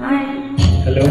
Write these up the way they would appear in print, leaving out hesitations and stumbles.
Hello.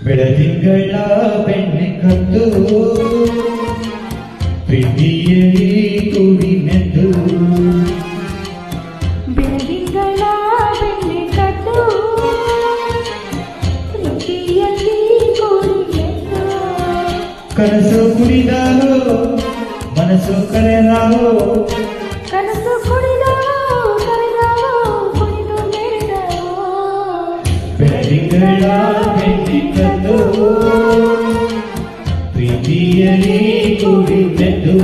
ಬೆಳದಿಂಗಳ ಬೆಣ್ಣೆ ಕದ್ದು ಪ್ರೀತಿಯಲ್ಲಿ ಕೂಡಿನೆದ್ದು, ಬೆಳದಿಂಗಳ ಬೆಣ್ಣೆ ಕದ್ದು ಪ್ರೀತಿಯಲ್ಲಿ ಕೂಡಿನೆದ್ದು, ಕನಸು ಕುಡಿದಾರೋ ಮನಸ್ಸು ಕರೆದಾರೋ, ಕನಸು ಕುಡಿದಾರೋ ಕರೆದಾರೋ ಕುಡಿದು ಮೆರೆದಾರೋ, ಬೆಳದಿಂಗಳ ಬೆಣ್ಣೆ ಕದ್ದು ಪ್ರೀತಿಯಲ್ಲಿ ಕೂಡಿನೆದ್ದು.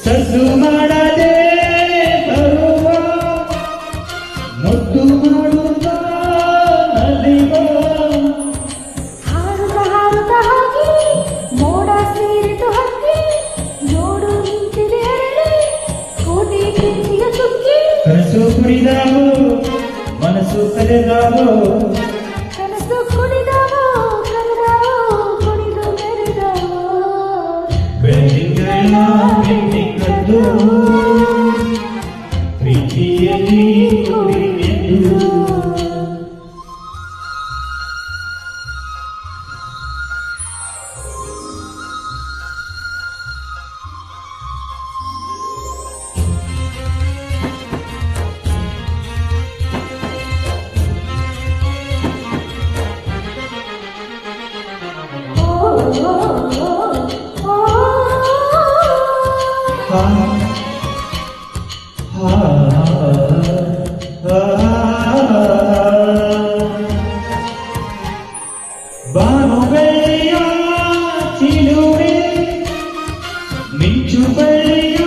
ಸದ್ದು ಮಾಡದೆ ಬರುವ ಮುದ್ದು ಮಾಡುವ ನಲಿವ, ಹಾರುತ್ತ ಹಾರುತ್ತ ಹೋಗಿ ಮೋಡ ಸೇರಿತು ಹಕ್ಕಿ, ನೋಡು ನಿಂತಿದೆ ಅರಳಿ ಕೋಟಿ ಪ್ರೀತಿಯ ಸುಕ್ಕಿ, ಕನಸು ಕುಡಿದಾವೋ ಮನಸ್ಸು ಕರೆದಾವೋ, ಕನಸು ಕುಡಿದಾವೋ ಕರೆದಾವೋ ಕುಡಿದು ಮೆರೆದಾವೋ, ಬೆಳದಿಂಗಳ ಬೆಣ್ಣೆ ಕದ್ದು ಪ್ರೀತಿಯಲ್ಲಿ ಕೂಡಿನೆದ್ದು. ಬಾನುವೆಯ ಚಿಲುವೆ ಮಿಂಚು ಬಳ್ಳಿಯ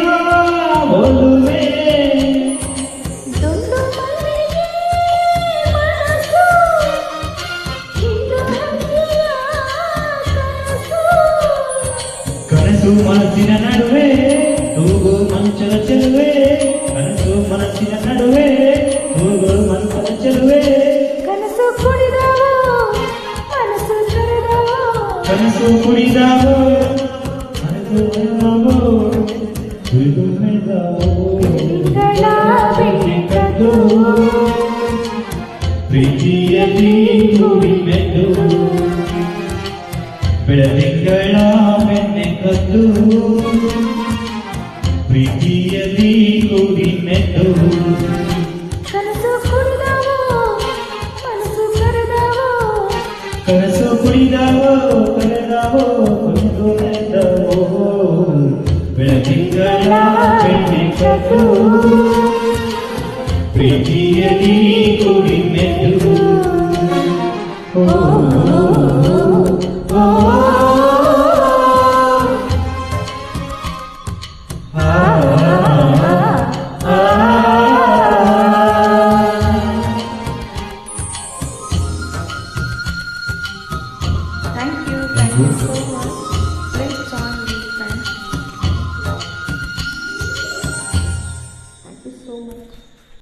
ಒಲುವೆ, ದೊಡ್ಡ ಮಲ್ಲಿಗೆ ಮನಸ್ಸು ಹಿಂಡು ಹಕ್ಕಿಯ ಕನಸು, ಕನಸು ಮನಸ್ಸಿನ ನಡುವೆ ತೂಗು ಮಂಚದ ಚೆಲುವೆ, ಕನಸು ಮನಸ್ಸಿನ ನಡುವೆ ತೂಗು ಮಂಚದ ಚೆಲುವೆ, ಕನಸು ಕುಡಿದಾವೋ ಮನಸ್ಸು ಕರೆದಾವೋ, ಕನಸು ಕುಡಿದಾವೋ ಮನಸ್ಸು ಕರೆದಾವೋ ಕುಡಿದು ಮೆರೆದಾವೋ, ಬೆಳದಿಂಗಳ ಬೆಣ್ಣೆ ಕದ್ದು ಪ್ರೀತಿಯಲ್ಲಿ ಕೂಡಿನೆದ್ದು, ಬೆಳದಿಂಗಳ ಬೆಣ್ಣೆ ಕದ್ದು ಪ್ರೀತಿಯಲ್ಲಿ ಕೂಡಿನೆದ್ದು, ಕನಸು ಕುಡಿದಾವೋ ಮನಸ್ಸು ಕರೆದಾವೋ, ಕನಸು ಕುಡಿದಾವೋ ಕರೆದಾವೋ ಕುಡಿದು ಮೆರೆದಾವೋ, ಬೆಳದಿಂಗಳ ಬೆಣ್ಣೆ ಕದ್ದು ಪ್ರೀತಿಯಲ್ಲಿ ಕೂಡಿನೆದ್ದು. ಓ ಓ ಥ್ಯಾಂಕ್ ಯು.